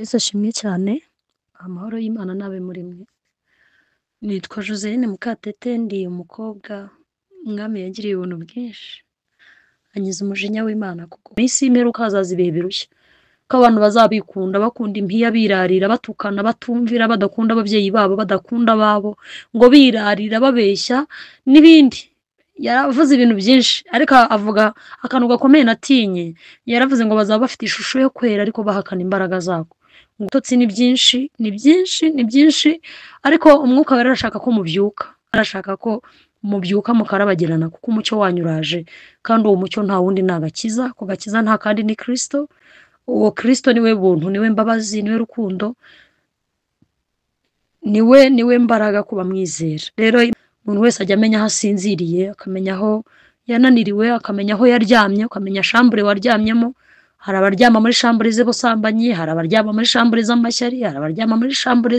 Yesu ashimwe cyane, amahoro y'Imana nabe muri mwe. Nitwa Joseline Mukatete, ndi umukobwa umwami yagiriye ubuntu bwinshi, ankiza umujinya w'Imana kuko mu isi y'imperuka hazaza ibihe birushya, ko abantu bazabikunda, bakunda impiya, birarira, batukana, batumvira, badakunda ababyeyi babo, badakunda ababo, ngo birarira, babeshya n'ibindi. Yaravuze ibintu byinshi, ariko avuga akantu gakomeye natinye. Yaravuze ngo bazaba bafite ishusho yo kwera ariko bahakana imbaraga zako. Ibitotsi ni byinshi, ni byinshi, ni byinshi, ariko umwuka wera arashaka ko mubyuka, arashaka ko mubyuka mukarabagirana, kuko umucyo wanyu uraje, kandi uwo mucyo nta wundi ni agakiza. Ako gakiza nta kandi ni Kristo. Uwo Kristo niwe buntu, niwe mbabazi, niwe rukundo, niwe mbaraga ku bamwizera. Rero umuntu wese ajya amenya aho asinziriye, akamenya aho yananiriwe, akamenya aho yaryamye, akamenya shambure waryamyemo. Hari abaryama muri shambure z'ubusambanyi, hari abaryama muri shambure z'amashyari, hari abaryama muri shambure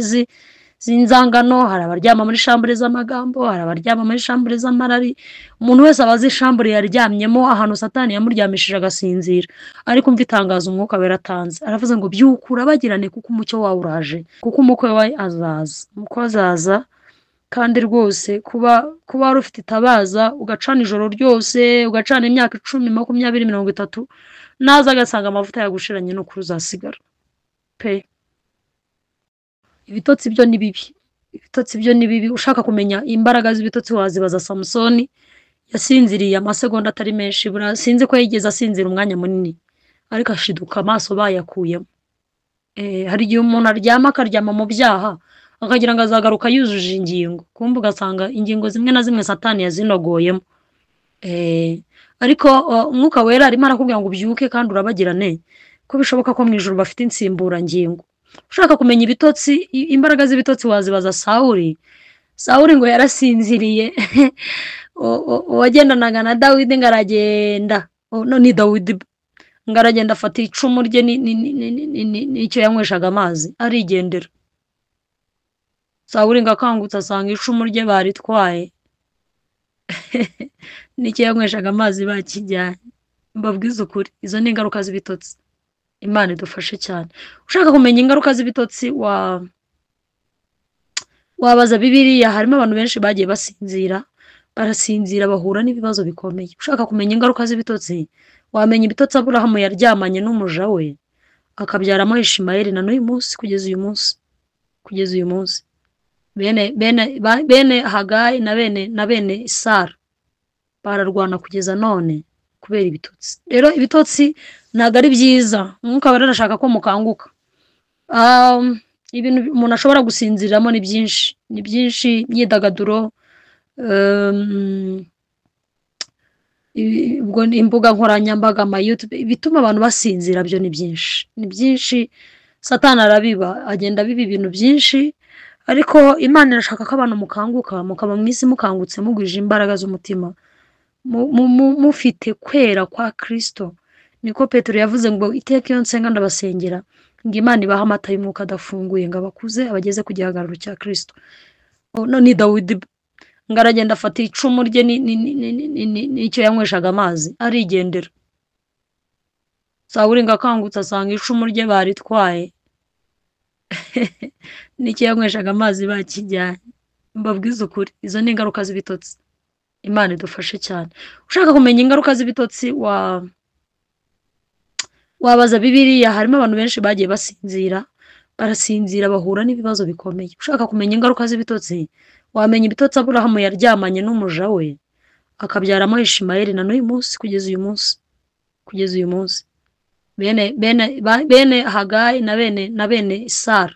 z'inzangano, hari abaryama muri shambure z'amagambo, hari abaryama muri shambure z'amarari. Umuntu wese aba azi shambure yaryamyemo, ahantu Satani yamuryamishije agasinzira. Ariko umva itangazo umwuka wera atanze, aravuze ngo byuka urabagirane, kuko umucyo wawe uraje, kuko umukwe we azaza. Umukwe azaza, kandi rwose kuba wari ufite itabaza ugacana ijoro ryose, ugacana imyaka 10, 20, 30, naza agasanga amavuta yagushiranye no kuruzasigara pe. Ibitotsi byo ni bibi, ibitotsi byo ni bibi. Ushaka kumenya imbaraga z'ibitotsi wazibaza Samusoni, yasinziriye amasegonda atari menshi, sinzi ko yigeze asinzira umwanya munini, ariko ashiduka amaso bayakuyemo. Hari igihe umuntu aryama akaryama mu byaha, akagira ngo azagaruka yujuje ingingo, kumva ugasanga ingingo zimwe na zimwe Satani yazinogoyemo. Ariko umwuka wera arimo arakubwira ngo ubyuke kandi urabagirane, ko bishoboka ko mu ijuru bafite insimburangingo. Ushaka kumenya ibitotsi, imbaraga z'ibitotsi wazibaza Sawuli. Sawuli ngo yarasinziriye uwagendanaga na Dawidi ngo aragenda, ni Dawidi ngo aragenda afata icumu rye n'icyo yanyweshaga amazi arigendera. Sawuli ngo akangutse asanga icumu rye baritwaye n'icyo yanyweshaga amazi bakijyanye. Mbabwiza ukuri, izo ni ingaruka z'ibitotsi. Imana idufashe cyane. Ushaka kumenya ingaruka z'ibitotsi wabaza Bibiliya. Harimo abantu benshi bagiye barasinzira bahura n'ibibazo bikomeye. Ushaka kumenya ingaruka z'ibitotsi, wamenya ibitotsi Aburahamu yaryamanye n'umuja we akabyaramo Ishimayeli, na n'uyu munsi, kugeza uyu munsi. Bene Hagayi na bene Sara bararwana kugeza none kubera ibitotsi. Rero ibitotsi ntabwo ari byiza. Umwuka wera arashaka ko mukanguka. Ibintu umuntu ashobora gusinziriramo ni byinshi, ni byinshi. Imyidagaduro, imbuga nkoranyambaga, YouTube, bituma abantu basinzira, byo ni byinshi, ni byinshi. Satani arabiba, agenda abiba ibintu byinshi, ariko Imana irashaka ko abantu mukanguka, mukaba mu isi mukangutse, mugwije imbaraga z'umutima, mufite kwera kwa Kristo. Niko Petero yavuze ngo iteka iyo nsenga ndabasengera ngo Imana ibaha amata y'umwuka adafunguye, ngo abakuze abageze ku gihagararo cya Kristo. Ni Dawidi ngo aragenda afata icumu rye n'icyo yanyweshaga amazi arigendera. Sawuli ngo akangutse asanga icumu rye baritwaye n'icyo yanyweshaga amazi bakijyanye. Mbabwiza ukuri, izo ni ingaruka z'ibitotsi. Imana idufashe cyane. Ushaka kumenya ingaruka z'ibitotsi wabaza Bibiliya. Harimo abantu benshi bagiye barasinzira bahura n'ibibazo bikomeye. Ushaka kumenya ingaruka z'ibitotsi, wamenya ibitotsi Aburahamu yaryamanye n'umuja we akabyaramo Ishimayeli, na n'uyu munsi, kugeza uyu munsi. Bene Hagayi na bene Sara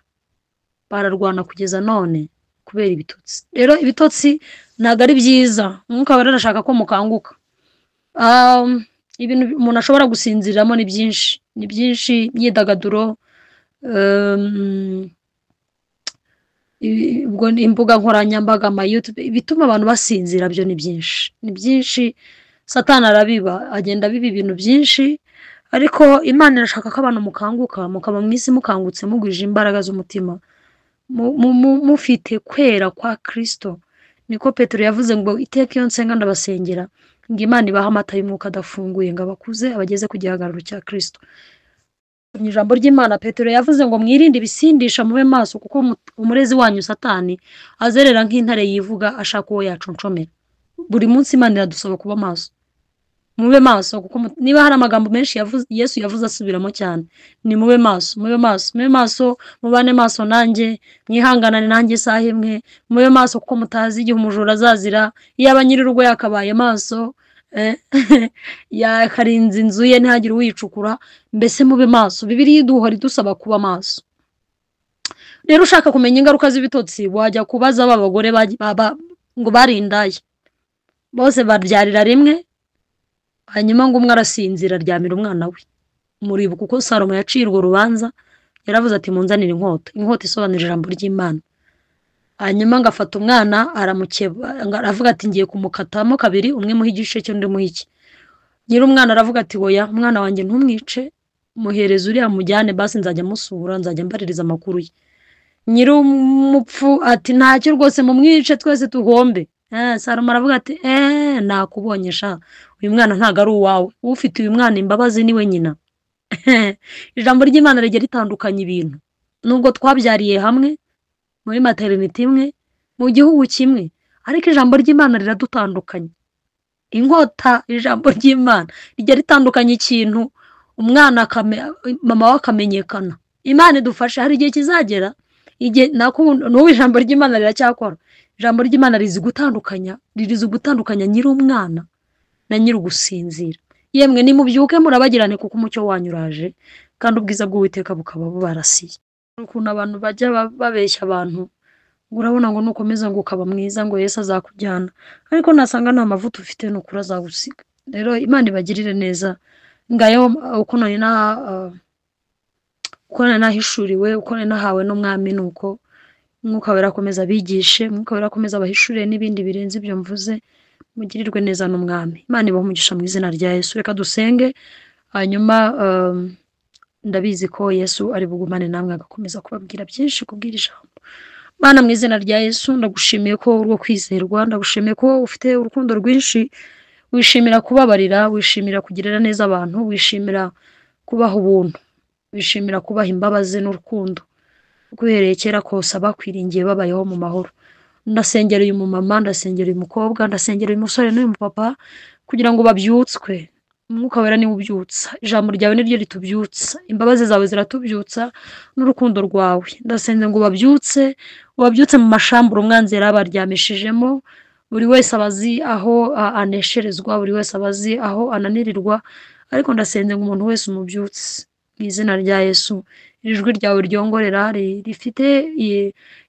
bararwana kugeza none kubera ibitotsi. Rero ibitotsi ntabwo ari byiza. Umwuka wera arashaka ko mukanguka. Ibintu umuntu ashobora gusinziriramo ni byinshi, ni byinshi. Imyidagaduro, imbuga nkoranyambaga, YouTube, bituma abantu basinzira, byo ni byinshi, ni byinshi. Satani arabiba, agenda abiba ibintu byinshi, ariko Imana irashaka ko abantu mukanguka, mukaba mu isi mukangutse, mugwije imbaraga z'umutima, mufite kwera kwa Kristo. Niko Petero yavuze ngo iteka iyo nsenga ndabasengera ngo Imana ibaha amata y'umwuka adafunguye, ngo abakuze abageze ku gihagararo cya Kristo. mu ijambo ry'Imana Petero yavuze ngo mwirinde ibisindisha mube maso kuko umurezi wanyu Satani azerera nk'intare yivuga ashaka uwo yacuncomera. Buri munsi Imana iradusaba kuba maso. Mube maso kuko niba hari amagambo menshi Yesu yavuze asubiramo cyane, ni mube maso, mube maso, mube maso, mubane maso nanjye, mwihanganane nanjye isaha imwe, mube maso kuko mutazi igihe umujura azazira, iyo aba nyir'urugo yakabaye maso, yakarinze inzu ye ntihagire uwicukura, mbese mube maso. Bibiliya iduhora idusaba kuba maso. Rero ushaka kumenya ingaruka z'ibitotsi wajya kubaza aba bagore ngo barindaye, bose babyarira rimwe, hanyuma ngo umwe arasinzira aryamira umwana we. Muribuka uko Salomo yaciye urwo rubanza, yaravuze ati munzanire inkota. Inkota isobanura ijambo ry'Imana. Hanyuma ngafata umwana aramukeba, aravuga ati ngiye kumukatamo kabiri, umwe muha igice cyo undi muha iki. Nyir'umwana aravuga ati oya, umwana wanjye ntumwice, muhereze uriya mujyane basi nzajya musura, nzajya mbaririza amakuru ye. Nyir'umupfu ati ntacyo rwose mumwice twese tuhombe. Salomo aravuga ati nakubonye sha, uyu mwana ntago ari uwawe, ufite uyu mwana imbabazi niwe nyina. Ijambo ry'Imana rijya ritandukanya ibintu. Nubwo twabyariye hamwe muri maternity imwe mu gihugu kimwe, ariko ijambo ry'Imana riradutandukanya. Inkota, ijambo ry'Imana rijya ritandukanya ikintu, umwana mama we akamenyekana. Imana idufashe, hari igihe kizagera igihe n'ubu ijambo ry'Imana riracyakora. Ijambo ry'Imana rizi gutandukanya nyir'umwana na nyir'ugusinzira. Yemwe nimubyuke murabagirane kuko umucyo wanyu uraje kandi ubwiza bw'Uwiteka bukaba bubarasiye. Ukuntu abantu bajya babeshya abantu, urabona ngo nukomeza ngo ukaba mwiza ngo Yesu azakujyana, ariko nasanga nta mavuta ufite n'ukuri azagusiga. Rero Imana ibagirire neza. Ngayo uko nari nahishuriwe, uko nari nahawe n'Umwami, nuko Umwuka Wera akomeza abigishe, Umwuka Wera akomeza abahishurire n'ibindi birenze ibyo mvuze. Mugirirwe neza n'Umwami. Imana ibahe umugisha mu izina rya Yesu. Reka dusenge, hanyuma ndabizi ko Yesu ari bugumane namwe agakomeza kubabwira byinshi kubwira ijambo. Mana, mu izina rya Yesu ndagushimiye ko urwo kwizerwa, ndagushimiye ko ufite urukundo rwinshi, wishimira kubabarira, wishimira kugirira neza abantu, wishimira kubaha ubuntu, wishimira kubaha imbabazi n'urukundo. Guhereye kera kose abakwiringiye babayeho mu mahoro. Ndasengera uyu mumama, ndasengera uyu mukobwa, ndasengera uyu musore n'uyu mupapa kugira ngo babyutswe. Umwuka Wera niwe ubyutsa, ijambo ryawe niryo ritubyutsa, imbabazi zawe ziratubyutsa n'urukundo rwawe. Ndasenze ngo ubabyutse mu mashambura umwanzi yarabaryamishijemo. Buri wese abazi aho anesherezwa, buri wese abazi aho ananirirwa, ariko ndasenze ngo umuntu wese umubyutse mu izina rya Yesu. Ijwi ryawe ryongorera rifite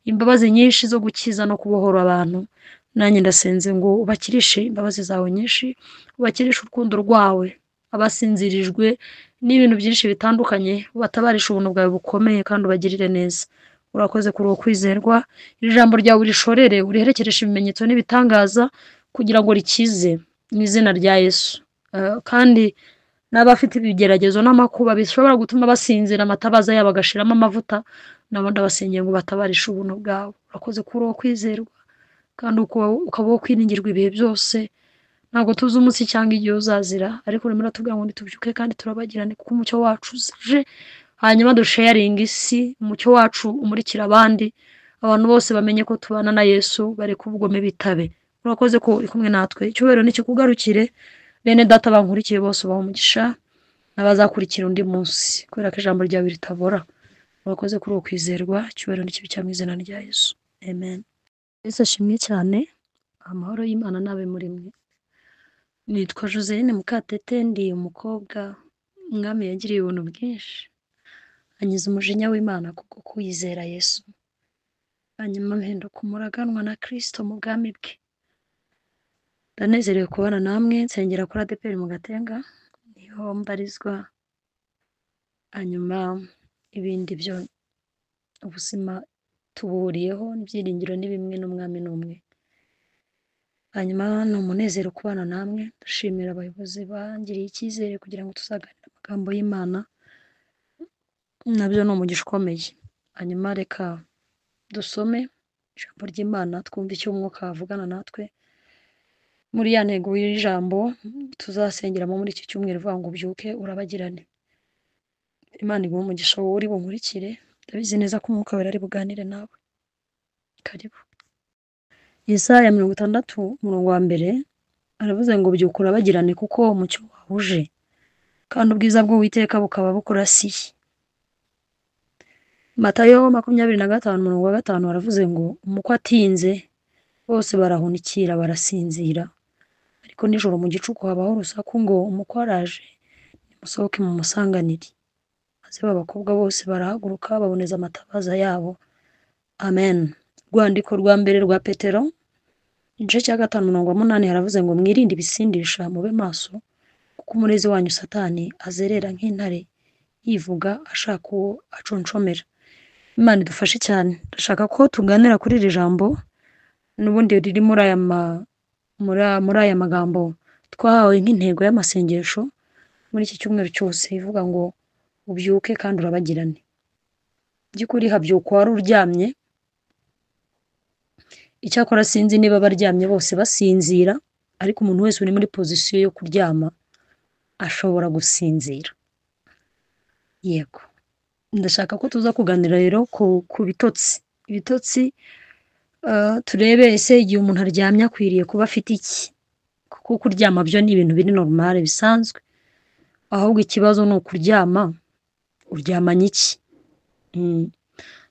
imbabazi nyinshi zo gukiza no kubohora abantu. Nanjye ndasenze ngo ubakirishe imbabazi zawe nyinshi, ubakirishe urukundo rwawe, abasinzirijwe n'ibintu byinshi bitandukanye, ubatabarisha ubuntu bwawe bukomeye kandi ubagirire neza. Urakoze kuri uwo kwizerwa. Iri jambo ryawe urishorere, uriherekereshe ibimenyetso n'ibitangaza kugira ngo rikize mu izina rya Yesu. Kandi n'abafite ibigeragezo n'amakuba bishobora gutuma basinzira, amatabaza yabo agashiramo amavuta, nabo ndabasengeye ngo batabarishe ubuntu bwawe. Urakoze kuri uwo kwizerwa kandi ukaba wo kwiringirwa ibihe byose. Ntabwo tuzi umunsi cyangwa igihe uzazira, ariko urimo uratubwira ngo ntitubyuke kandi turabagirane kuko umucyo wacu uje, hanyuma dusharinga isi, umucyo wacu umurikira abandi, abantu bose bamenye ko tubana na Yesu, bareke ubugome bitabe. Urakoze ko uri kumwe natwe. Icyubahiro nikikugarukire. Bene data bankurikiye bose ubaha umugisha, n'abazakurikira undi munsi, kubera ko ijambo ryawe ritabora. Urakoze kuri uwo kwizerwa. Icyubahiro n'ikibi cya mu izina rya Yesu. Amen. Yesu ashimwe cyane. Amahoro y'Imana nabe muri mwe. Nitwa Joseline Mukatete, ndi umukobwa Umwami yagiriye ubuntu bwinshi, anyiza umujinya w'Imana kubwo kwizera Yesu, hanyuma mpinduka umuraganwa na Kristo mu bwami bwe. Ndanezerewe kubana namwe, nsengera kuri ADEPR mu Gatenga, niho mbarizwa. Hanyuma ibindi byo ubuzima tubuhuriyeho, n'ibyiringiro ni bimwe, n'Umwami ni umwe. Hanyuma ni umunezero kubana namwe. Ndashimira abayobozi bangiriye icyizere kugira ngo tuzaganire amagambo y'Imana, nabyo ni umugisha ukomeye. Hanyuma reka dusome ijambo ry'Imana, twumve icyo Umwuka avugana natwe muri ya ntego y'ijambo tuzasengeramo muri iki cyumweru, vuga ngo ubyuke urabagirane. Imana iguhe umugisha wowe uri bunkurikire, ndabizi neza ko umwuka wera ari buganire nawe. Karibu. Yesaya 60 umurongo wa mbere aravuze ngo byuka urabagirane kuko umucyo wawe uje, kandi ubwiza bw'Uwiteka bukaba bukurasiye. Matayo 25 umurongo wa 5 aravuze ngo umukwe atinze bose barahunikira barasinzira, ariko nijoro mu gicuku habaho urusaku ngo umukwe araje, nimusohoke mu musanganire. Maze abakobwa bose barahaguruka baboneza amatabaza yabo. Amen. Rwandiko rwa mbere rwa Petero igice cya 5 umurongo wa 8 haravuze ngo mwirinde ibisindisha, mube maso, kuko umurezi wanyu Satani azerera nk'intare yivuga ashaka uwo aconshomera. Imana idufashe cyane. Ndashaka ko tuganira kuri iri jambo n'ubundi riri muri aya magambo twahawe nk'intego y'amasengesho muri iki cyumweru cyose, ivuga ngo ubyuke kandi urabagirane. By'ukuri habyuka wari uryamye, icyakora sinzi niba baryamye bose basinzira, ariko umuntu wese uri muri pozisiyo yo kuryama ashobora gusinzira. Yego. Ndashaka ko tuza kuganira rero ku bitotsi. Ibitotsi turebe ese igihe umuntu aryamye akwiriye kuba afite iki, kuko kuryama byo ni ibintu biri normal bisanzwe, ahubwo ikibazo ni ukuryama uryamanye iki.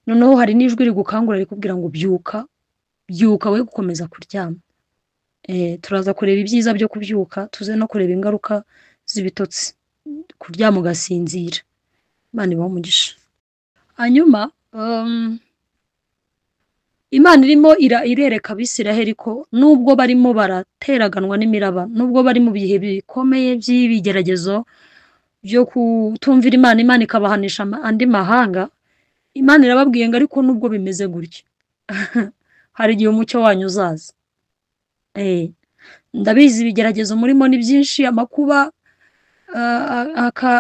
Noneho hari n'ijwi rigukangura rikubwira ngo byuka, byuka we gukomeza kuryama. Turaza kureba ibyiza byo kubyuka, tuze no kureba ingaruka z'ibitotsi, kuryama ugasinzira. Imana ibahe umugisha. Hanyuma Imana irimo irereka Abisiraheli ko nubwo barimo barateraganwa n'imiraba, nubwo bari mu bihe bikomeye by'ibigeragezo byo kutumvira Imana, Imana ikabahanisha andi mahanga, Imana irababwiye ngo ariko nubwo bimeze gutyo hari igihe umucyo wanyu uzaza. Ndabizi ibigeragezo murimo ni byinshi, amakuba,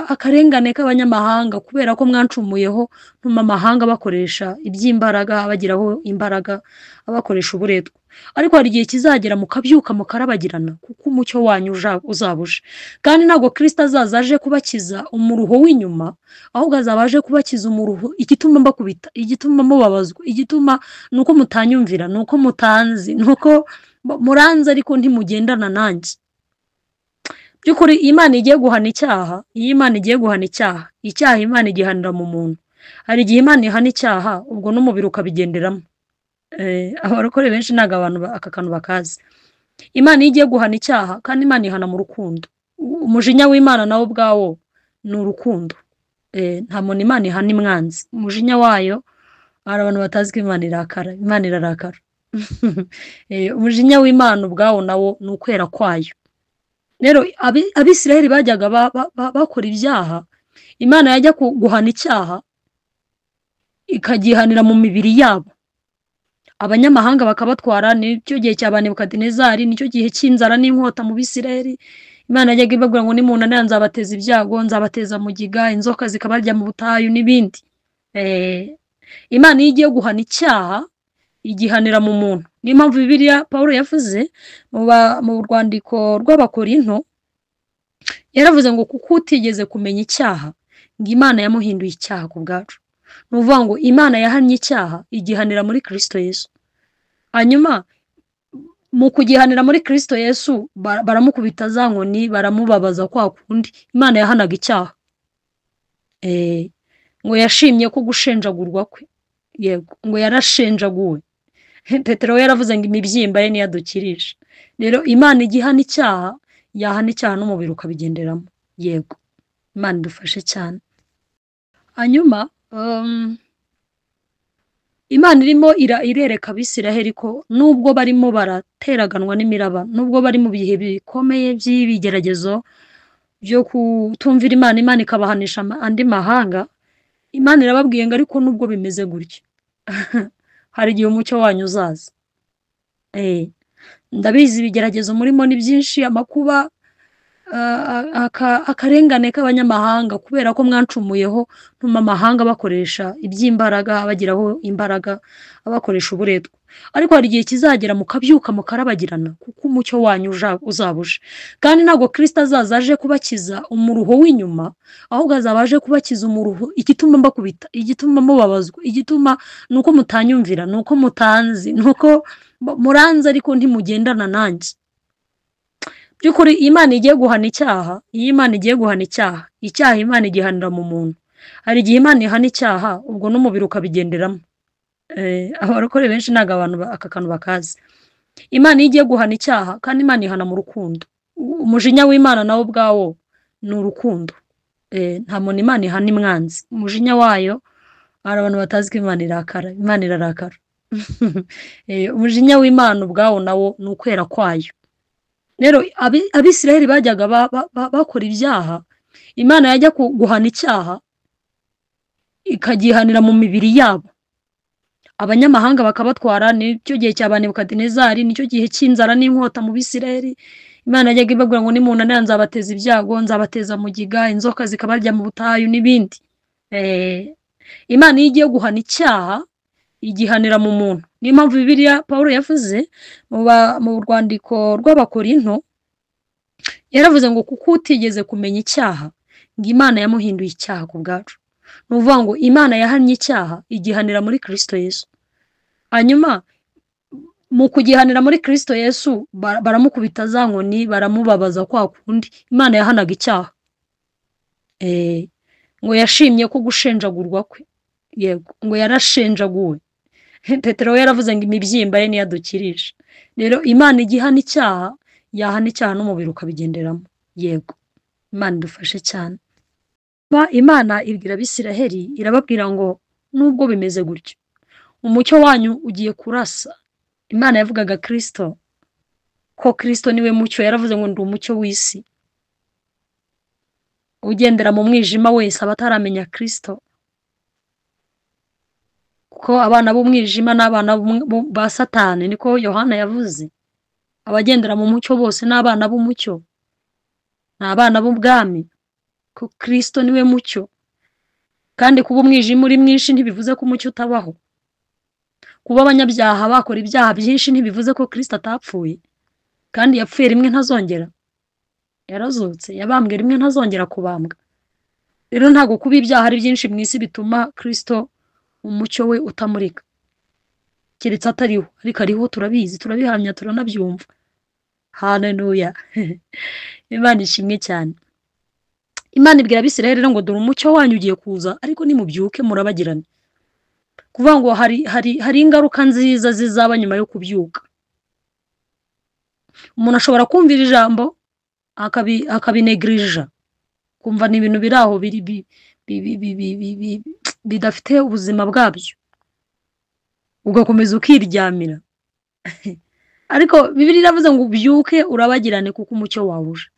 akarengane k'abanyamahanga kubera ko mwancumuyeho, ntuma amahanga bakoresha iby'imbaraga, bagiraho imbaraga, abakoresha uburetwa. Ariko hari igihe kizagera mukabyuka mukarabagirana, kuko umucyo wanyu uzabuje. Kandi ntabwo Kristo azaza aje kubakiza umuruho w'inyuma, ahubwo azaba aje kubakiza umuruho, igituma mbakubita, igituma mubabazwa, igituma nuko mutanyumvira, nuko mutanzi, nuko muranze ariko ntimugendana nanjye. By'ukuri Imana igiye guhana icyaha, iyo Imana igiye guhana icyaha Imana igihanira mu muntu. Hari igihe Imana ihana icyaha ubwo n'umubiri ukabigenderamo. Abarokore benshi ntago abantu aka kantu bakazi. Imana iyo igiye guhana icyaha, kandi Imana ihana mu rukundo. Umujinya w'Imana nawo ubwawo ni urukundo. Nta muntu Imana ihana imwanzi. Umujinya wayo hari abantu batazi ko Imana irakara. Imana irarakara. Umujinya w'Imana ubwawo nawo ni ukwera kwayo. Rero Abisiraheli bajyaga bakora ibyaha, Imana yajya guhana icyaha ikagihanira mu mibiri yabo. Abanyamahanga bakabatwara, nicyo gihe cya Nebukadinezari, nicyo gihe cy'inzara n'inkota mu Bisiraheli. Imana yajyaga ibabwira ngo nimunanira nzabateza ibyago, nzabateza mugiga, inzoka zikabarya mu butayu n'ibindi. Imana iyo igiye guhana icyaha igihanira mu muntu. Niyo mpamvu Bibiliya Pawulo yavuze mu rwandiko rw'Abakorinto, yaravuze ngo kuko utigeze kumenya icyaha, ngo Imana yamuhinduye icyaha ku bwacu. Ni ukuvuga ngo Imana yahannye icyaha igihanira muri Kristo Yesu. Hanyuma mu kugihanira muri Kristo Yesu baramukubita za nkoni, baramubabaza kwa kundi Imana yahanaga icyaha. Ngo yashimye ko gushenjagurwa kwe, yego, ngo yarashenjaguwe. Petero yaravuze ngo imibyimba ye niyadukirisha. Rero Imana igihana icyaha, yahana icyaha n'umubiri ukabigenderamo. Yego. Imana idufashe cyane. Hanyuma Imana irimo irereka Abisiraheli ko nubwo barimo barateraganwa n'imiraba, nubwo bari mu bihe bikomeye by'ibigeragezo byo kutumvira Imana, Imana ikabahanisha andi mahanga, Imana irababwiye ngo ariko nubwo bimeze gutyo hari igihe umucyo wanyu uzaza. Ndabizi ibigeragezo murimo ni byinshi, amakuba, akarengane k'abanyamahanga kubera ko mwancumuyeho ntuma amahanga bakoresha iby'imbaraga abagiraho imbaraga abakoresha uburetwa ariko hari igihe kizagera mukabyuka mukarabagirana kuko umucyo wanyu uzabuje kandi ntabwo Kristo azaza aje kubakiza umuruho w'inyuma ahubwo azaba aje kubakiza umuruho igituma mbakubita igituma mubabazwa igituma nuko mutanyumvira nuko mutanzi nuko muranze ariko ntimugendana nanjye by'ukuri Imana igiye guhana icyaha iyo Imana igiye guhana icyaha Imana igihanira mu muntu hari igihe Imana ihana icyaha ubwo n'umubiri ukabigenderamo abarokore benshi ntabwo abantu aka kantu bakazi Imana iyo igiye guhana icyaha kandi Imana ihana mu rukundo umujinya w'Imana nawo ubwawo ni urukundo nta muntu Imana ihana imwanzi umujinya wayo hari abantu batazi ko Imana irarakara umujinya w'Imana ubwawo nawo ni ukwera kwayo rero abisiraheli bajyaga bakora ibyaha Imana yajya guhana icyaha ikagihanira mu mibiri yabo abanyamahanga bakabatwara nicyo gihe cya Nebukadinezari nicyo gihe cy'inzara n'inkota mu bisiraheli Imana yajyaga ibabwira ngo nimunanira nzabateza ibyago nzabateza mugiga inzoka zikabarya mu butayu n'ibindi Imana iyo igiye guhana icyaha igihanira mu muntu niyo mpamvu Bibiliya Pawulo yavuze mu rwandiko rw'Abakorinto yaravuze ngo kuko utigeze kumenya icyaha ngo Imana yamuhinduye icyaha ku bwacu ni ukuvuga ngo Imana yahannye icyaha igihanira muri Kristo Yesu hanyuma mu kugihanira muri Kristo Yesu baramukubita za nkoni baramubabaza kwa kundi Imana yahanaga icyaha ngo yashimye ko gushenjagurwa kwe yego ngo yarashenjaguwe Petero yaravuze ngo imibyimba ye niyadukirisha rero Imana igihana icyaha yahana icyaha n'umubiri ukabigenderamo yego Imana idufashe cyane Imana ibwira abisiraheli irababwira ngo nubwo bimeze gutyo umucyo wanyu ugiye kurasa Imana yavugaga Kristo ko Kristo niwe mucyo yaravuze ngo ndi umucyo w'isi ugendera mu mwijima wese abataramenya Kristo ko abana b'umwijima n'abana ba Satani niko Yohana yavuze abagendera mu mucyo bose n'abana b'umucyo n'abana b'ubwami ko Kristo niwe mucyo kandi kuba umwijima uri mwinshi ntibivuze ko umucyo utabaho kuba abanyabyaha bakora ibyaha byinshi ntibivuze ko Kristo atapfuye kandi yapfuye rimwe ntazongera yarazutse yabambwe rimwe ntazongera kubambwa rero ntago kuba ibyaha ari byinshi mu isi bituma Kristo umucyo we utamurika keretse atariho ariko ariho turabizi turabihamya turanabyumva haleluya Imana ishimwe cyane Imana ibwira abisiraheli ngo dore umucyo wanyu ugiye kuza ariko nimubyuke murabagirane kuvuga ngo hari ingaruka nziza zizaba nyuma yo kubyuka umuntu ashobora kumvira ijambo akabinegrija kumva ni ibintu biraho bidafite ubuzima bwabyo ugakomeza ukiryamira ariko Bibiliya iravuze ngo ubyuke urabagirane kuko umucyo wawuje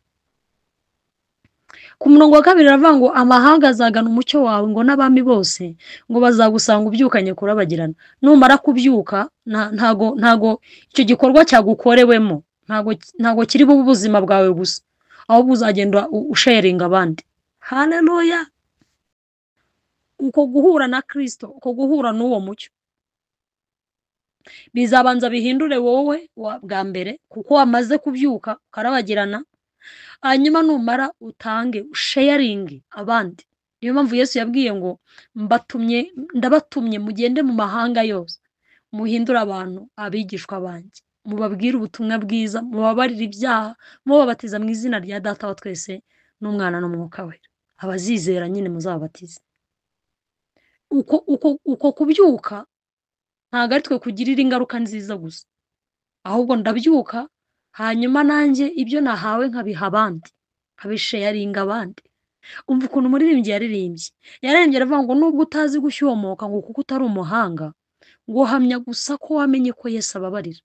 ku murongo wa 2 iravuga ngo amahanga azagana umucyo wawe ngo n'abami bose ngo bazagusanga ubyukanye kurabagirana numara kubyuka ntago icyo gikorwa cyagukorewemo ntago kiri bu buzima bwawe gusa ahubwo uzagenda usharinga abandi haleluya uko guhura na Kristo uko guhura n'uwo mucyo bizabanza bihindure wowe bwa mbere kuko wamaze kubyuka karabagirana hanyuma numara utange usharinge abandi niyo mpamvu Yesu yabwiye ngo ndabatumye mugende mu mahanga yose muhindura abantu abigishwa banjye mubabwire ubutumwa bwiza mubabarira ibyaha mubabatiza mu izina rya Data wa twese n'Umwana n'Umwuka we abazizera nyine muzabatize uko kubyuka ntago ari twe kugirira ingaruka nziza gusa ahubwo ndabyuka hanyuma nanjye ibyo nahawe nkabiha abandi nkabisharinga abandi umva ukuntu umuririmbyi yaririmbye aravuga ngo nubwo utazi gushyumoka ngo kuko utari umuhanga ngo hamya gusa ko wamenye ko Yesu ababarira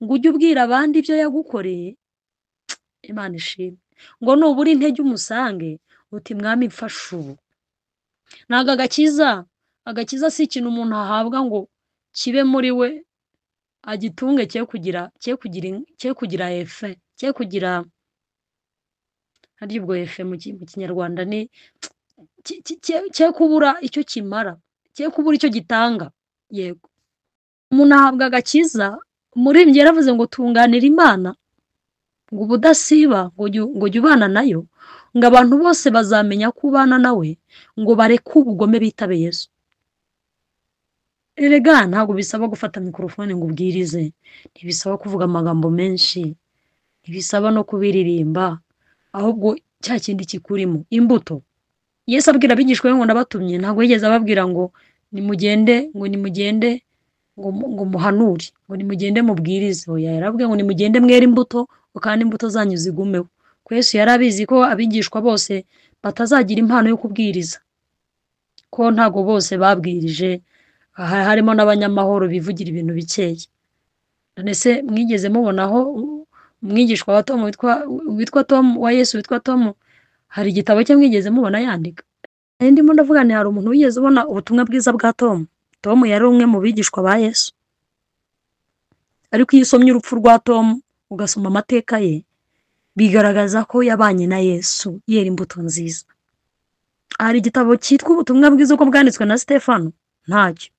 ngo ujye ubwira abandi ibyo yagukoreye Imana ishimwe ngo nubura intege umusange uti mwami mfasha ubu ntago agakiza si ikintu umuntu ahabwa ngo kibe muri we agitunge cye kugira efe cye kugira harya ubwo efe mu kinyarwanda ni cye kubura icyo kimara, cye kubura icyo gitanga. Yego, umuntu ahabwa agakiza. Umuririmbyi yaravuze ngo tunganira Imana, ngo ubudasiba, ngo jya ubana nayo, ngo abantu bose bazamenya ko ubana nawe, ngo bareke ubugome bitabe Yesu. Erega ntabwo bisaba gufata mikorofone ngo ubwirize, ntibisaba kuvuga amagambo menshi, ntibisaba no kubiririmba, ahubwo cya kindi kikurimo imbuto. Yesu abwira abigishwa be ngo ndabatumye, ntabwo yigeze ababwira ngo nimugende ngo muhanure, ngo nimugende mubwirize. Oya, yarabwiye ngo nimugende mwere imbuto, kandi imbuto zanyu zigumeho. Ko Yesu yari abizi ko abigishwa bose batazagira impano yo kubwiriza, ko ntabwo bose babwirije, harimo n'abanyamahoro bivugira ibintu bikeya. None se mwigeze mubonaho umwigishwa wa Tom witwa Tom wa Yesu witwa Tom, hari igitabo cye mwigeze mubona yandika? Ndimo ndavuga ni hari umuntu wigeze ubona ubutumwa bwiza bwa Tom? Tom yari umwe mu bigishwa ba Yesu, ariko iyo usomye urupfu rwa Tom ugasoma amateka ye, bigaragaza ko yabanye na Yesu yera imbuto nziza. Hari igitabo cyitwa ubutumwa bwiza uko bwanditswe na Stefano? Ntacyo.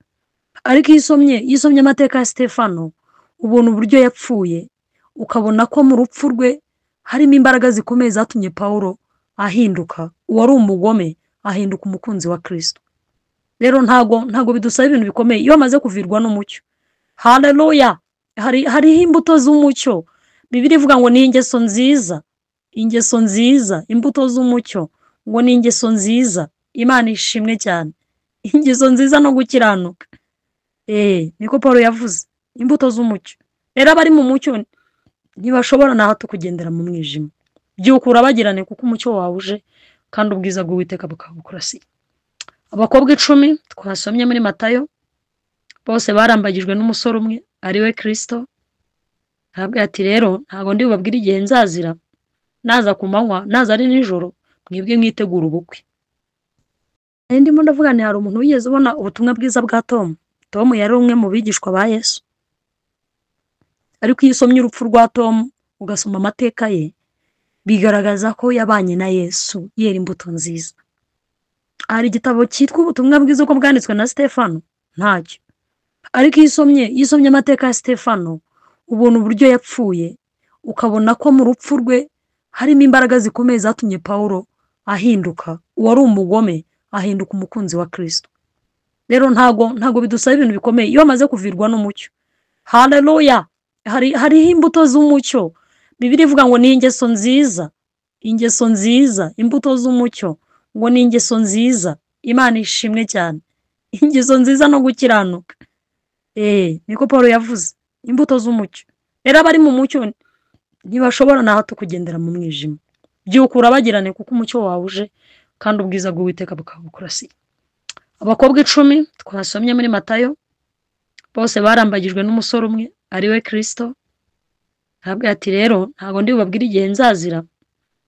Ariko iyo usomye amateka ya Stefano, ubona uburyo yapfuye, ukabona ko mu rupfu rwe harimo imbaraga zikomeye zatumye Pawulo ahinduka, uwari umugome ahinduka umukunzi wa Kristo. Rero ntago bidusaba ibintu bikomeye iyo amaze kuvirwa n'umucyo. Haleluya! Hariho imbuto z'umucyo. Bibiliya ivuga ngo ni ingeso nziza, ingeso nziza, imbuto z'umucyo, ngo ni ingeso nziza. Imana ishimwe cyane. Ingeso nziza no gukiranuka. Niko Paulo yavuze, imbuto z'umucyo. Rero abari mu mucyo ntibashobora na hato kugendera mu mwijima. Byukura bagirane kuko umucyo wawe uje, kandi ubwiza bw'Uwiteka bukabukurasiye. Abakobwa 10 twasomye muri Matayo, bose barambagijwe n'umusore umwe ari we Kristo. Arabwira ati rero ntago ndi bubabwire igihe nzazira, naza ku manywa, naza ari nijoro, mwebwe mwitegura ubukwe. Ndimo ndavuga ni hari umuntu wigeze ubona ubutumwa bwiza bwa Tom? Tom yari umwe mu bigishwa ba Yesu, ariko iyo usomye urupfu rwa Tom ugasoma amateka ye, bigaragaza ko yabanye na Yesu yera imbuto nziza. Hari igitabo cyitwa ubutumwa bwiza uko bwanditswe na Stefano? Ntacyo. Ariko iyo usomye amateka ya Stefano, ubona uburyo yapfuye, ukabona ko mu rupfu rwe harimo imbaraga zikomeye zatumye Pawulo ahinduka, uwari umugome ahinduka umukunzi wa Kristo. Rero ntago bidusaba ibintu bikomeye iyo amaze kuvirwa n'umucyo. Haleluya! Hariho imbuto z'umucyo. Bibiliya ivuga ngo ni ingeso nziza, ingeso nziza, imbuto z'umucyo, ngo ni ingeso nziza. Imana ishimwe cyane. Ingeso nziza no gukiranuka. Niko Paulo yavuze, imbuto z'umucyo. Rero abari mu mucyo ntibashobora na hato kugendera mu mwijima. Byukura bagirane kuko umucyo wawe uje, kandi ubwiza bw'Uwiteka bukabukurasiye. Abakobwa 10 twasomye muri Matayo, bose barambagijwe n'umusore umwe ari we Kristo. Arabwira ati rero ntago ndi bubabwire igihe nzazira,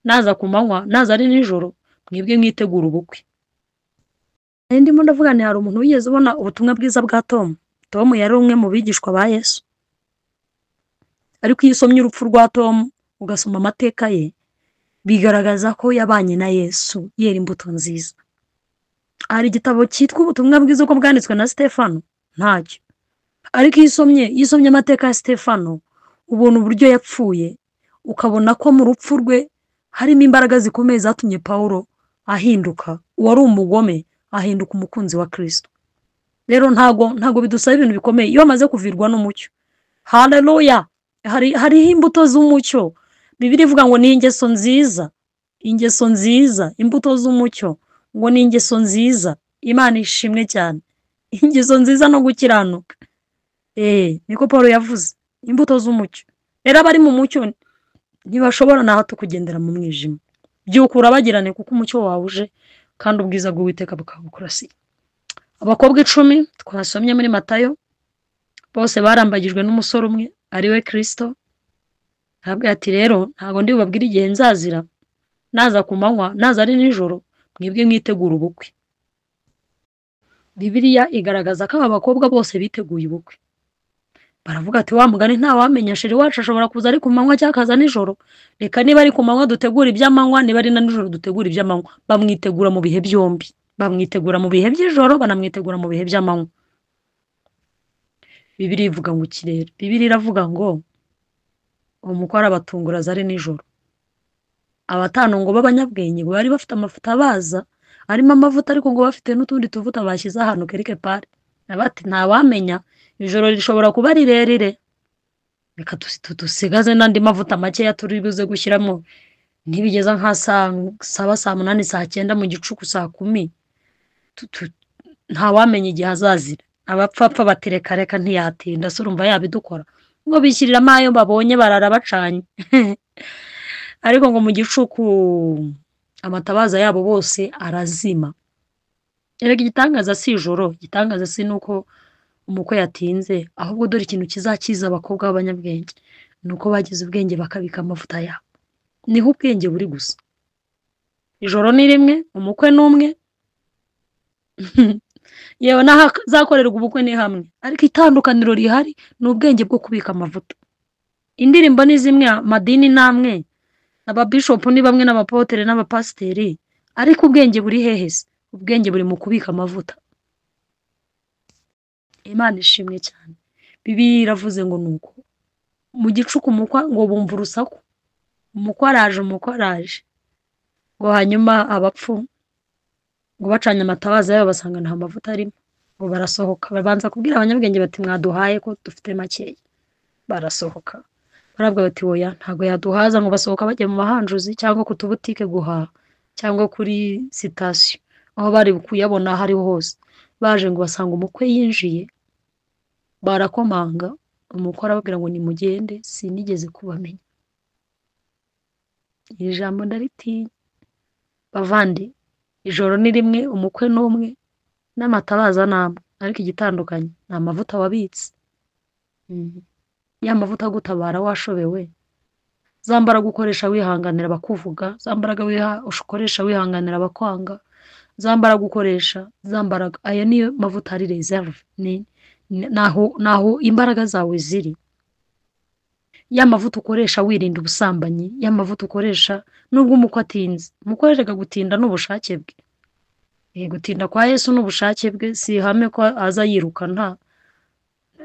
naza ku manywa, naza ari nijoro, mwebwe mwitegura ubukwe. Ndimo ndavuga ni hari umuntu wigeze ubona ubutumwa bwiza bwa Tom? Tom yari umwe mu bigishwa ba Yesu, ariko iyo usomye urupfu rwa Tom ugasoma amateka ye, bigaragaza ko yabanye na Yesu yera imbuto nziza. Hari igitabo cyitwa ubutumwa bwiza uko bwanditswe na Stefano? Ntacyo. Ariko iyo usomye amateka ya Stefano, ubona uburyo yapfuye, ukabona ko mu rupfu rwe harimo imbaraga zikomeye zatumye Pawulo ahinduka, uwari umugome ahinduka umukunzi wa Kristo. Rero ntago bidusaba ibintu bikomeye iyo amaze kuvirwa n'umucyo. Haleluya! Hariho imbuto z'umucyo. Bibiliya ivuga ngo ni ingeso nziza, ingeso nziza, imbuto z'umucyo, ngo ni ingeso nziza. Imana ishimwe cyane. Ingeso nziza no gukiranuka. Niko Paulo yavuze, imbuto z'umucyo. Rero abari mu mucyo ntibashobora na hato kugendera mu mwijima. Byukura bagirane kuko umucyo wawe uje, kandi ubwiza bw'Uwiteka bukabukurasiye. Abakobwa 10 twasomye muri Matayo, bose barambagijwe n'umusore umwe ari we Kristo. Arabwira ati rero ntago ndi bubabwire igihe nzazira, naza ku manywa, naza ari nijoro, mwebwe mwitegura ubukwe. Bibiliya igaragaza ko aba bakobwa bose biteguye ubukwe. baravuga ati wa mugani nta wamenya sheri wacu ashobora kuza ari ku manywa cyangwa akaza nijoro, reka niba ari ku manywa dutegura iby'amanywa, niba ari na nijoro dutegura iby'amanywa. Bamwitegura mu bihe byombi, bamwitegura mu bihe by'ijoro, banamwitegura mu bihe by'amanywa. Bibiliya ivuga ngo iki rero? Bibiliya iravuga ngo umukwe arabatungura aza ari nijoro. Abatanu ngo b'abanyabwenge ngo bari bafite amavuta baza arimo amavuta, ariko ngo bafite n'utundi tuvuta bashyize ahantu kereke pare. Bati nta wamenya, ijoro rishobora kuba rirerire, reka dusigaze n'andi mavuta makeya turi buze gushyiramo, ntibigeza nka saa 7, saa 8, saa 9 mu gicuku, saa 10, nta wamenya igihe azazira. Abapfapfa batereka reka ntiyatinda, se urumva yabidukora ngo bishyiriramo ayo babonye barara bacanye. Ariko ngo mu gicuku amatabaza yabo bose arazima. Erega igitangaza si ijoro, igitangaza si nuko umukwe yatinze, ahubwo dore ikintu kizakiza abakobwa b'abanyabwenge nuko bagize ubwenge bakabika amavuta yabo. Niho ubwenge buri gusa. Ijoro ni rimwe, umukwe n'umwe, yewe n'ahazakorerwa ubukwe ni hamwe, ariko itandukaniro rihari ni ubwenge bwo kubika amavuta. Indirimbo ni zimwe, amadini namwe, ababishopu ni bamwe, n'abapotere n'abapasiteri, ariko ubwenge buri hehe se? Ubwenge buri mu kubika amavuta. Imana ishimwe cyane. Bibiliya iravuze ngo nuko mu gicuku umukwe ngo bumva urusaku, umukwe araje ngo hanyuma abapfu ngo bacanye amatabaza yabo basanga nta mavuta arimo, ngo barasohoka, babanza kubwira abanyabwenge bati mwaduhaye ko dufite makeya. Barasohoka barabwa bati oya ntago yaduhaza, ngo basohoka bajya mu mahanjuzi cyangwa ku tubutike guhaha cyangwa kuri sitasiyo aho bari kuyabona aho ariho hose. Baje ngo basanga umukwe yinjiye, barakomanga, umukwe arababwira ngo nimugende sinigeze kubamenya. Iri jambo ndaritinya bavandi. Ijoro ni rimwe, umukwe n'umwe, n'amatabaza namwe, ariko igitandukanye ni amavuta wabitse. Ya mavuta agutabara washobewe, zambara gukoresha wihanganira abakuvuga, zambaraga ukoresha wihanganira abakwanga, zambara gukoresha, zambaraga aya niyo mavuta ari reserve, naho imbaraga zawe ziri. Ya mavuta ukoresha wirinda ubusambanyi, ya mavuta ukoresha nubwo umukwe atinze. Umukwe rega gutinda n'ubushake bwe, gutinda kwa Yesu n'ubushake bwe, si ihame ko aza yiruka. Nta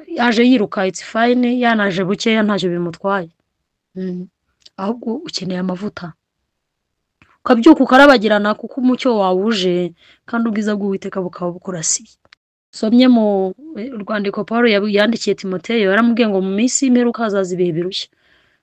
yaje yiruka it's fine, yanaje bukeya ntacyo bimutwaye. Ahubwo ukeneye amavuta ukabyuka ukarabagirana, kuko umucyo wawuje kandi ubwiza bw'Uwiteka bukaba bukurasiye. Somye mu rwandiko Paulo yandikiye Timoteyo, yaramubwiye ngo mu minsi y'imperuka hazaza ibihe birushya,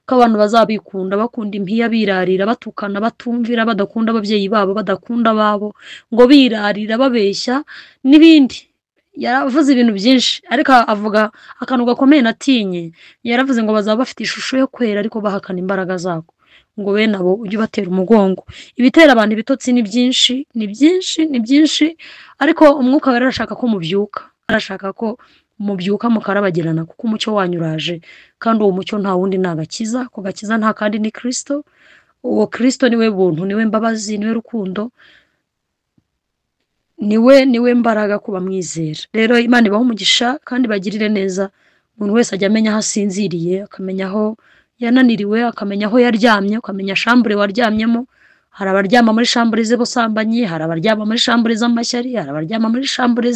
ko abantu bazabikunda, bakunda impiya, birarira, batukana, batumvira, badakunda ababyeyi babo, badakunda ababo, ngo birarira, babeshya n'ibindi. Yaravuze ibintu byinshi, ariko avuga akantu gakomeye natinye. Yaravuze ngo bazaba bafite ishusho yo kwera ariko bahakana imbaraga zako, ngo bene abo ujye ubatera umugongo. Ibitera abantu ibitotsi ni byinshi, ariko umwuka wera arashaka ko mubyuka, arashaka ko mubyuka mukarabagirana, kuko umucyo wanyu uraje, kandi uwo mucyo nta wundi ni agakiza. Ko gakiza nta kandi ni Kristo. Uwo Kristo niwe buntu, niwe mbabazi, niwe rukundo, niwe mbaraga kuba mwizera. Rero Imana ibaho umugisha kandi bagirire neza. Umuntu wese ajya amenya aho asinziriye, akamenya aho yananiriwe, akamenya aho yaryamye, akamenya shambure waryamyemo. Hari abaryama muri shambure z'ubusambanyi, hari abaryama muri shambure z'amashyari, hari abaryama muri shambure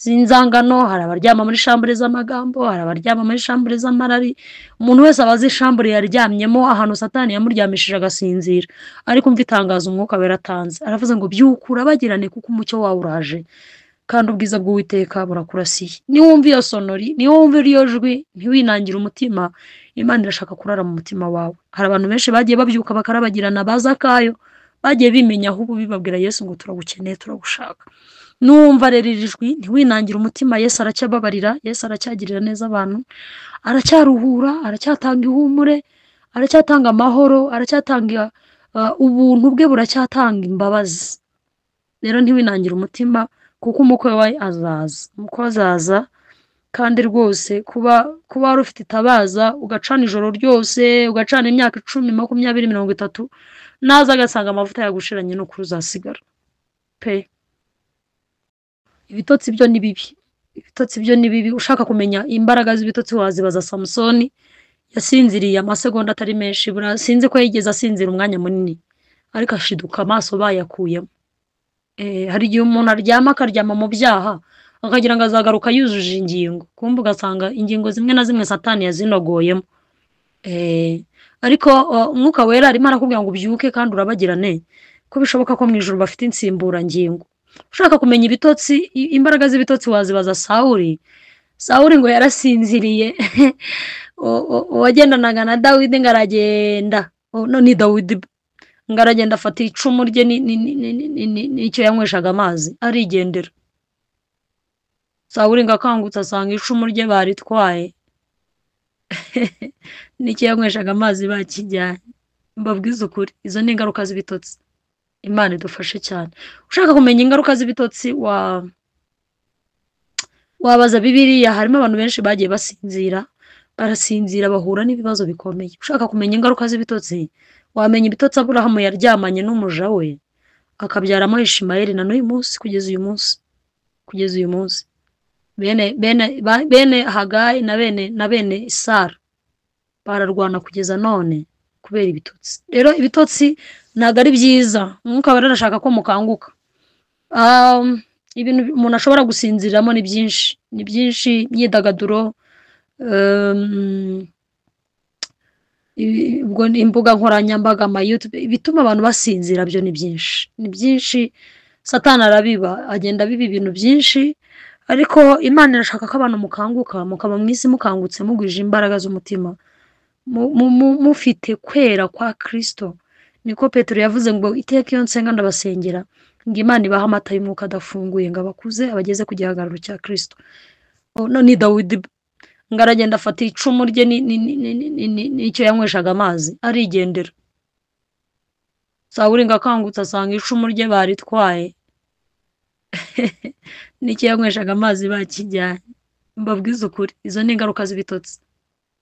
z'inzangano, hari abaryama muri shambure z'amagambo, hari abaryama muri shambure z'amarari. Umuntu wese abazi shambure yaryamyemo, ahantu Satani yamuryamishije agasinzira. Ariko umva itangazo umwuka wera atanze, aravuze ngo byukura bagirane, kuko umucyo wawe uraje kandi ubwiza bw'Uwiteka burakurasiye. Niwumva iyo sonori, niwumva iyo jwi, ntiwinangire umutima. Imana irashaka kurara mu mutima wawe. Hari abantu benshi bagiye babyuka bakarabagirana, baza kayo, bagiye bimenya ahubwo bibabwira Yesu ngo turagukeneye, turagushaka. Numva rero iri jwi, ntiwinangire umutima. Yesu aracyababarira, Yesu aracyagirira neza abantu, aracyaruhura, aracyatanga ihumure, aracyatanga amahoro, aracyatanga ubuntu bwe, buracyatanga imbabazi. Rero ntiwinangire umutima, kuko umukwe wawe azaza. Umukwe azaza, kandi rwose kuba wari ufite itabaza ugacana ijoro ryose, ugacana imyaka 10, 20, 30, naza agasanga amavuta yagushiranye, n'ukuri uzasigara pe. Ibitotsi byo ni bibi, ibitotsi byo ni bibi. Ushaka kumenya imbaraga z'ibitotsi wazibaza Samusoni, yasinziriye amasegonda atari menshi, sinzi ko yigeze asinzira umwanya munini, ariko ashiduka amaso bayakuyemo. Hari igihe umuntu aryama akaryama mu byaha akagira ngo azagaruka yujuje ingingo, kumva ugasanga ingingo zimwe na zimwe Satani yazinogoyemo. Ariko umwuka wera arimo arakubwira ngo ubyuke kandi urabagirane, ko bishoboka ko mu ijuru bafite insimburangingo. Ushaka kumenya ibitotsi, imbaraga z'ibitotsi wazibaza Sawuli. Sawuli ngo yarasinziriye uwagendanaga na Dawidi ngo aragenda, ni Dawidi ngo aragenda afata icumu rye n'icyo yanyweshaga amazi arigendera. Sawuli ngo akangutse asanga icumu rye baritwaye n'icyo yanyweshaga amazi bakijyanye. Mbabwiza ukuri, izo ni ingaruka z'ibitotsi. Imana idufashe cyane. Ushaka kumenya ingaruka z'ibitotsi wabaza Bibiliya. Harimo abantu benshi bagiye barasinzira bahura n'ibibazo bikomeye. Ushaka kumenya ingaruka z'ibitotsi, wamenya ibitotsi Aburahamu yaryamanye n'umuja we akabyaramo Ishimayeli, na n'uyu munsi kugeza uyu munsi bene Hagayi na bene Isara bararwana kugeza none kubera ibitotsi. Rero ibitotsi ntabwo ari byiza. Umwuka wera arashaka ko mukanguka. Ibintu umuntu ashobora gusinziriramo ni byinshi, imyidagaduro, ubwo imbuga nkoranyambaga, YouTube, bituma abantu basinzira byo ni byinshi. Satani arabiba, agenda abiba ibintu byinshi, ariko Imana irashaka ko abantu mukanguka, mukaba mu isi mukangutse, mugwije imbaraga z'umutima, mufite kwera kwa Kristo. Niko Petero yavuze ngo iteka iyo nsenga ndabasengera ngo Imana ibaha amata y'umwuka adafunguye ngo abakuze abageze ku gihagararo cya Kristo. Ni Dawidi ngo aragenda afata icumu rye n'icyo yanyweshaga amazi arigendera. Sawuli ngo akangutse asanga icumu rye baritwaye n'icyo yanyweshaga amazi bakijyanye. Mbabwiza ukuri, izo ni ingaruka z'ibitotsi.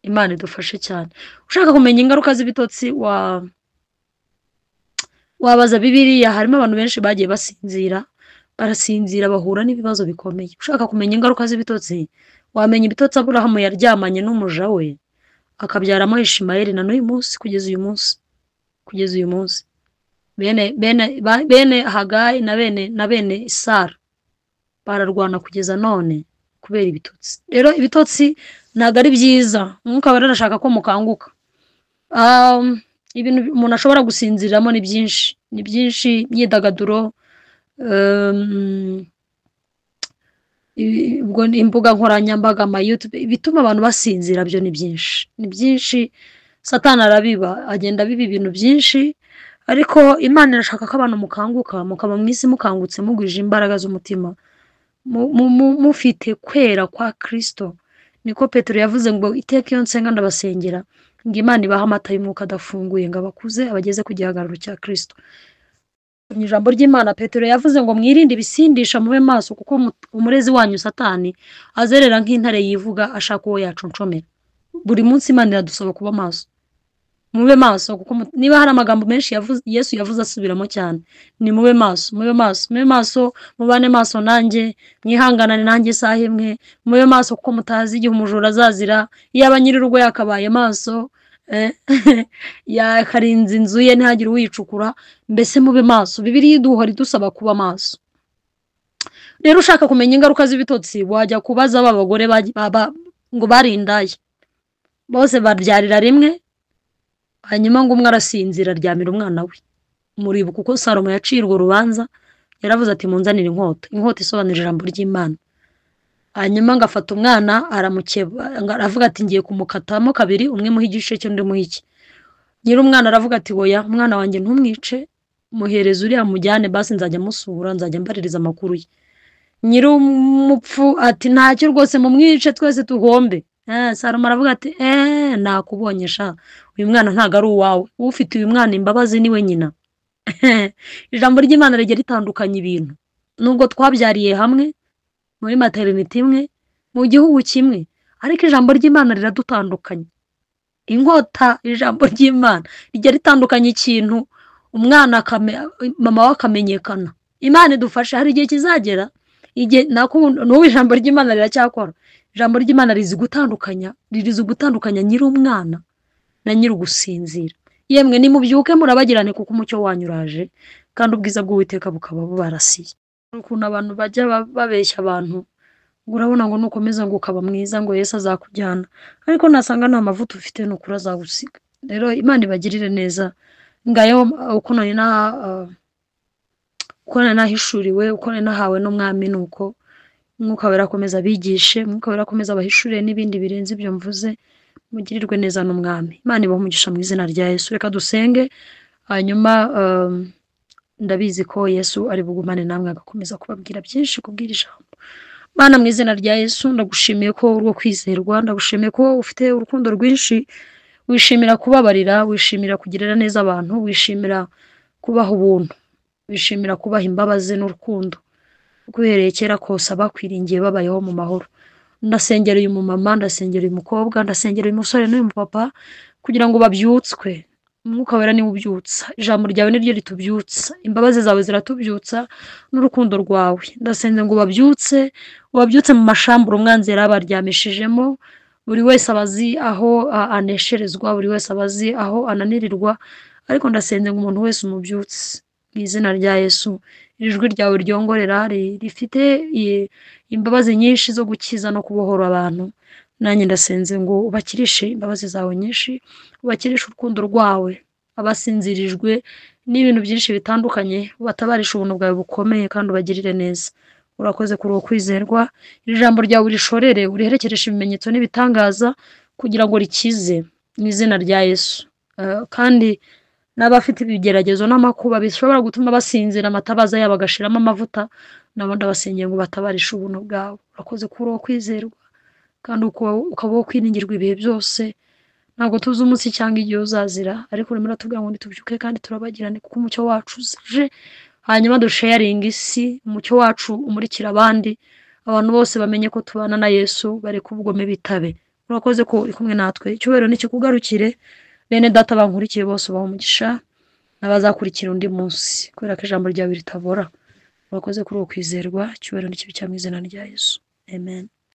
Imana idufashe cyane. Ushaka kumenya ingaruka z'ibitotsi wabaza Bibiliya. Harimo abantu benshi bagiye barasinzira bahura n'ibibazo bikomeye. Ushaka kumenya ingaruka z'ibitotsi, wamenya ibitotsi Aburahamu yaryamanye n'umuja we akabyaramo Ishimayeli, na n'uyu munsi kugeza uyu munsi bene Hagayi na bene Isara bararwana kugeza none kubera ibitotsi. Rero ibitotsi ntabwo ari byiza. Umwuka wera arashaka ko mukanguka. Ibintu umuntu ashobora gusinziriramo ni byinshi, imyidagaduro, ubwo imbuga nkoranyambaga, YouTube, bituma abantu basinzira byo ni byinshi. Satani arabiba, agenda abiba ibintu byinshi, ariko Imana irashaka ko abantu mukanguka, mukaba mu isi mukangutse, mugwije imbaraga z'umutima, mufite kwera kwa Kristo. Niko Petero yavuze ngo iteka iyo nsenga ndabasengera ngo Imana ibaha amata y'umwuka adafunguye ngo abakuze abageze ku gihagararo cya Kristo. Mu ijambo ry'Imana Petero yavuze ngo mwirinde ibisindisha, mube maso, kuko umurezi wanyu Satani azerera nk'intare yivuga ashaka uwo yacuncomera. Buri munsi Imana iradusaba kuba maso. Mube maso, kuko niba hari amagambo menshi Yesu yavuze asubiramo cyane, ni mube maso, mubane maso nanjye, mwihanganane nanjye isaha imwe, mube maso kuko mutazi igihe umujura azazira. Iyaba nyir'urugo yakabaye maso, yakarinze inzu ye ntihagire uyicukura. Mbese mube maso. Bibiliya iduhora idusaba kuba maso. Rero ushaka kumenya ingaruka z'ibitotsi, wajya kubaza abagore ngo barindaye, bose babyarira rimwe, hanyuma ngo umwe arasinzira aryamira umwana we. Muribuka uko Salomo yaciye urwo rubanza, yaravuze ati munzanire inkota isobanura ijambo ry'Imana. Hanyuma ngafata umwana aramukeba, aravuga ati ngiye kumukatamo kabiri, umwe muha igice cyo undi muha iki. Nyiri umwana aravuga ati oya, umwana wanjye ntumwice, muhereze uriya mujyane basi nzajya musura, nzajya mbaririza amakuru ye. Nyiri umupfu ati ntacyo rwose mumwice twese tuhombe. Salomo aravuga ati nakubonye sha, uyu mwana ntago ari uwawe, ufite uyu mwana imbabazi niwe nyina. Ijambo ry'Imana rigiye ritandukanye ibintu. Nubwo twabyariye hamwe muri maternity imwe mu gihugu kimwe, ariko ijambo ry'Imana riradutandukanye. Inkota, ijambo ry'Imana rigiye ritandukanye ikintu, umwana mama we akamenyekana. Imana idufashe. Hari igihe kizagera n'ubu ijambo ry'Imana riracyakora. Ijambo ry'Imana ririzi gutandukanya nyiri umwana na nyiri ugusinzira. Yemwe nimubyuke murabagirane kuko umucyo wanyu uraje kandi ubwiza bw'Uwiteka bukaba bubarasiye. Ukuntu abantu bajya babeshya abantu ngo urabona ngo nukomeza ngo ukaba mwiza ngo Yesu azakujyana, ariko nasanga nta mavuta ufite n'ukuri azagusiga. Rero Imana ibagirire neza. Ngayo uko nari nahishuriwe, uko nari nahawe n'Umwami, nuko Umwuka Wera akomeza abigishe, Umwuka Wera akomeza abahishurire n'ibindi birenze ibyo mvuze. Mugirirwe neza n'Umwami. Imana ibahe umugisha mu izina rya Yesu. Reka dusenge, hanyuma ndabizi ko Yesu ari bugumane namwe agakomeza kubabwira byinshi kubwira ijambo. Mana, mu izina rya Yesu ndagushimiye ko urwo kwizerwa, ndagushimiye ko ufite urukundo rwinshi, wishimira kubabarira, wishimira kugirira neza abantu, wishimira kubaha ubuntu, wishimira kubaha imbabazi n'urukundo. Guhereye kera kose abakwiringiye babayeho mu mahoro. Ndasengera uyu mumama, ndasengera uyu mukobwa, ndasengera uyu musore n'uyu mupapa kugira ngo babyutswe. Umwuka Wera niwe ubyutsa, ijambo ryawe niryo ritubyutsa, imbabazi zawe ziratubyutsa n'urukundo rwawe. Ndasenze ngo ubabyutse mu mashambura umwanzi yari abaryamishijemo. Buri wese abazi aho anesherezwa, buri wese abazi aho ananirirwa, ariko ndasenze ngo umuntu wese umubyutse mu izina rya Yesu. Iri jwi ryawe ryongorera rifite imbabazi nyinshi zo gukiza no kubohora abantu. Nanjye ndasenze ngo ubakirishe imbabazi zawe nyinshi, ubakirishe urukundo rwawe. Abasinzirijwe n'ibintu byinshi bitandukanye, ubatabarisha ubuntu bwawe bukomeye kandi ubagirire neza. Urakoze kuri uwo kwizerwa. Iri jambo ryawe urishorere, uriherekereshe ibimenyetso n'ibitangaza kugira ngo rikize mu izina rya Yesu. Kandi n'abafite ibigeragezo n'amakuba bishobora gutuma basinzira, amatabaza yabo agashiramo amavuta, nabo ndabasengeye ngo batabarishe ubuntu bwawe. Urakoze kuri uwo kwizerwa kandi ukabaho kwiringirwa ibihe byose. Ntabwo tuzi umunsi cyangwa igihe uzazira, ariko urimo uratubwira ngo ntitubyuke kandi turabagirane kuko umucyo wacu uje. Hanyuma dusharinga isi, umucyo wacu umurikira abandi, abantu bose bamenye ko tubana na Yesu, bari kubugome bitabe. Urakoze ko uri kumwe natwe. Icyubahiro nikikugarukire. Bene data bankurikiye bose ubaha umugisha, n'abazakurikira undi munsi, kubera ko ijambo ryawe ritabora. Urakoze kuri uwo kwizerwa. Icyubahiro nikibi cya mu izina rya Yesu. Amen.